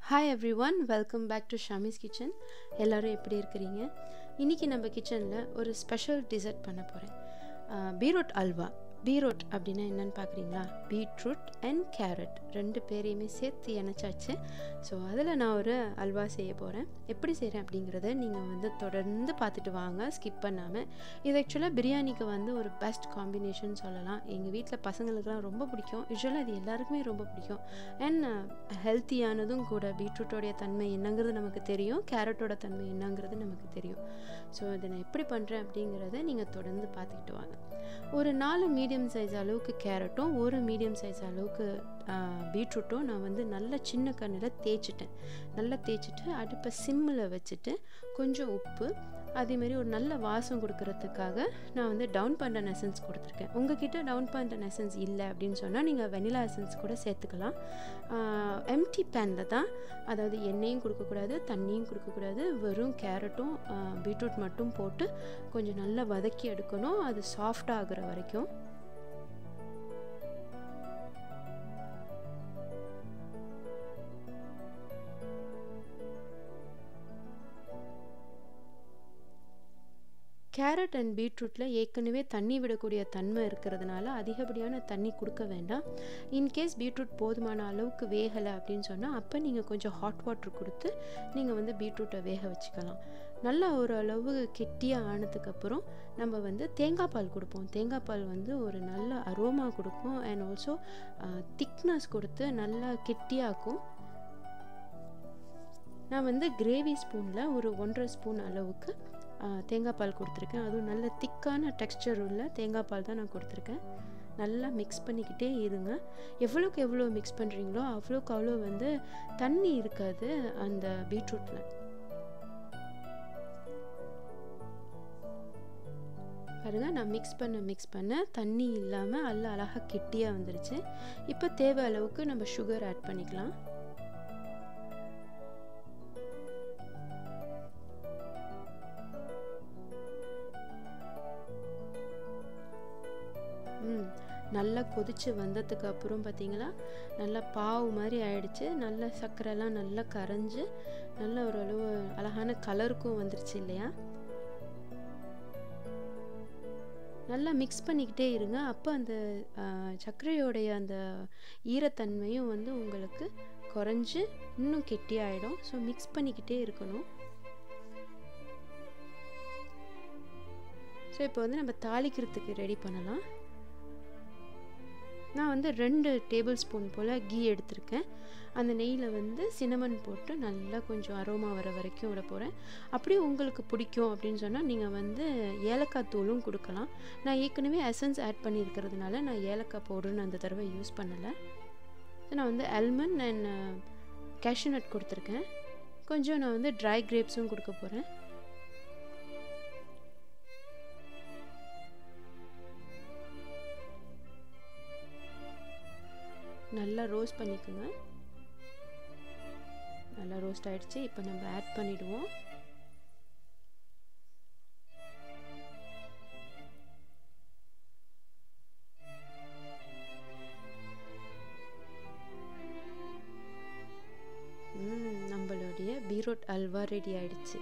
Hi everyone, welcome back to Shami's kitchen. எல்லோரும் எப்படி இருக்கிறீங்க? இன்றைக்கி நம்ம கிச்சனில் ஒரு ஸ்பெஷல் டிசர்ட் பண்ண போகிறேன். பீட்ரூட் அல்வா. பீட்ரூட் அப்படின்னா என்னென்னு பார்க்குறீங்களா? பீட்ரூட் அண்ட் கேரட் ரெண்டு பேரையுமே சேர்த்து இணைச்சாச்சு. ஸோ அதில் நான் ஒரு அல்வா செய்ய போகிறேன். எப்படி செய்கிறேன் அப்படிங்கிறத நீங்கள் தொடர்ந்து பார்த்துட்டு வாங்க, ஸ்கிப் பண்ணாமல். இது ஆக்சுவலாக பிரியாணிக்கு ஒரு பெஸ்ட் காம்பினேஷன் சொல்லலாம். எங்கள் வீட்டில் பசங்களுக்குலாம் ரொம்ப பிடிக்கும். யூஸ்வலாக இது எல்லாருக்குமே ரொம்ப பிடிக்கும். அண்ட் ஹெல்த்தியானதும் கூட. பீட்ரூட்டோடைய தன்மை என்னங்கிறது நமக்கு தெரியும், கேரட்டோட தன்மை என்னங்கிறது நமக்கு தெரியும். ஸோ இதை நான் எப்படி பண்ணுறேன் அப்படிங்கிறத நீங்கள் தொடர்ந்து பார்த்துக்கிட்டு வாங்க. ஒரு 4 மீடியம் சைஸ் அளவுக்கு கேரட்டும் ஒரு மீடியம் சைஸ் அளவுக்கு பீட்ரூட்டும் நான் நல்ல சின்ன கண்ணில் தேய்ச்சிட்டேன். நல்லா தேய்ச்சிட்டு அடுப்பை சிம்மில் வச்சுட்டு கொஞ்சம் உப்பு, அதேமாரி ஒரு நல்ல வாசம் கொடுக்கறதுக்காக நான் டவுன் பண்டன் எசன்ஸ் கொடுத்துருக்கேன். உங்ககிட்ட டவுன் பண்டன் எசன்ஸ் இல்லை அப்படின்னு சொன்னால் நீங்கள் வெனிலா எசன்ஸ் கூட சேர்த்துக்கலாம். எம்டி பேனில் தான், அதாவது எண்ணெயும் கொடுக்கக்கூடாது, தண்ணியும் கொடுக்கக்கூடாது, வெறும் கேரட்டும் பீட்ரூட் மட்டும் போட்டு கொஞ்சம் நல்லா வதக்கி எடுக்கணும், அது சாஃப்டாக ஆகுற வரைக்கும். கேரட் அண்ட் பீட்ரூட்டில் ஏற்கனவே தண்ணி விடக்கூடிய தன்மை இருக்கிறதுனால அதிகப்படியான தண்ணி கொடுக்க வேண்டாம். இன்கேஸ் பீட்ரூட் போதுமான அளவுக்கு வேகலை அப்படின்னு சொன்னால் அப்போ நீங்கள் கொஞ்சம் ஹாட் வாட்டர் கொடுத்து நீங்கள் பீட்ரூட்டை வேக வச்சுக்கலாம். நல்லா ஓரளவு கெட்டியாக ஆனதுக்கப்புறம் நம்ம தேங்காய் பால் கொடுப்போம். தேங்காய் பால் ஒரு நல்ல அரோமா கொடுக்கும் அண்ட் ஆல்சோ திக்னஸ் கொடுத்து நல்லா கெட்டியாக்கும். நான் கிரேவி ஸ்பூனில் ஒரு 1.5 ஸ்பூன் அளவுக்கு தேங்காய் பால் கொடுத்துருக்கேன். அதுவும் நல்ல திக்கான டெக்ஸ்டர் உள்ள தேங்காய் பால் தான் நான் கொடுத்துருக்கேன். நல்லா மிக்ஸ் பண்ணிக்கிட்டே இருங்க. எவ்வளோக்கு எவ்வளோ மிக்ஸ் பண்ணுறீங்களோ அவ்வளோக்கு அவ்வளோ தண்ணி இருக்காது அந்த பீட்ரூட்டில். பாருங்கள், நான் மிக்ஸ் பண்ண தண்ணி இல்லாமல் அழகாக கெட்டியாக வந்துருச்சு. இப்போ தேவை அளவுக்கு நம்ம சுகர் ஆட் பண்ணிக்கலாம். நல்லா கொதித்து வந்ததுக்கு அப்புறம் பார்த்தீங்களா, நல்லா பாவு மாதிரி ஆயிடுச்சு. நல்லா சர்க்கரைலாம் நல்லா கரைஞ்சி நல்ல ஓரளவு அழகான கலருக்கும் வந்துருச்சு இல்லையா? நல்லா மிக்ஸ் பண்ணிக்கிட்டே இருங்க. அப்போ அந்த சர்க்கரையோடைய அந்த ஈரத்தன்மையும் உங்களுக்கு குறைஞ்சி இன்னும் கெட்டியாயிடும். ஸோ மிக்ஸ் பண்ணிக்கிட்டே இருக்கணும். ஸோ இப்போ நம்ம தாளிக்கிறதுக்கு ரெடி பண்ணலாம். நான் 2 டேபிள் ஸ்பூன் போல் கீ எடுத்திருக்கேன். அந்த நெய்யில் சினமன் போட்டு நல்லா கொஞ்சம் அரோமா வர வரைக்கும் விட போகிறேன். அப்படியே உங்களுக்கு பிடிக்கும் அப்படின்னு சொன்னால் நீங்கள் ஏலக்காய் தூளும் கொடுக்கலாம். நான் ஏற்கனவே எசன்ஸ் ஆட் பண்ணியிருக்கிறதுனால நான் ஏலக்காய் பவுடர்னு அந்த தடவை யூஸ் பண்ணலை. நான் ஆல்மண்ட் அண்ட் கேஷ்யூ நட் கொடுத்துருக்கேன். கொஞ்சம் நான் ட்ரை கிரேப்ஸும் கொடுக்க போகிறேன். நல்லா ரோஸ்ட் பண்ணிக்கோங்க. நல்லா ரோஸ்ட் ஆகிடுச்சு. இப்போ நம்ம ஆட் பண்ணிவிடுவோம். நம்மளுடைய பீட்ரூட் அல்வா ரெடி ஆகிடுச்சு.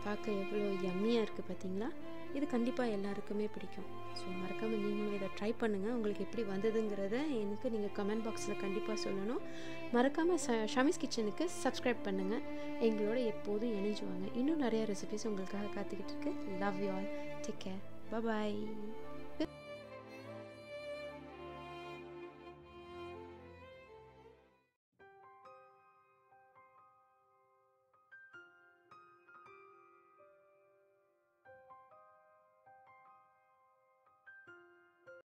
பார்க்க எவ்வளோ யம்மியாக இருக்குது பார்த்தீங்களா? இது கண்டிப்பாக எல்லாருக்குமே பிடிக்கும். ஸோ மறக்காமல் நீங்களும் இதை ட்ரை பண்ணுங்கள். உங்களுக்கு எப்படி வந்ததுங்கிறத எனக்கு நீங்கள் கமெண்ட் பாக்ஸில் கண்டிப்பாக சொல்லணும். மறக்காமல் ஷாமிஸ் கிச்சனுக்கு சப்ஸ்கிரைப் பண்ணுங்கள். எங்களோட எப்போதும் இணைஞ்சுவாங்க. இன்னும் நிறைய ரெசிபிஸ் உங்களுக்காக காத்துக்கிட்டு இருக்கு. Love you all. Take care. Bye.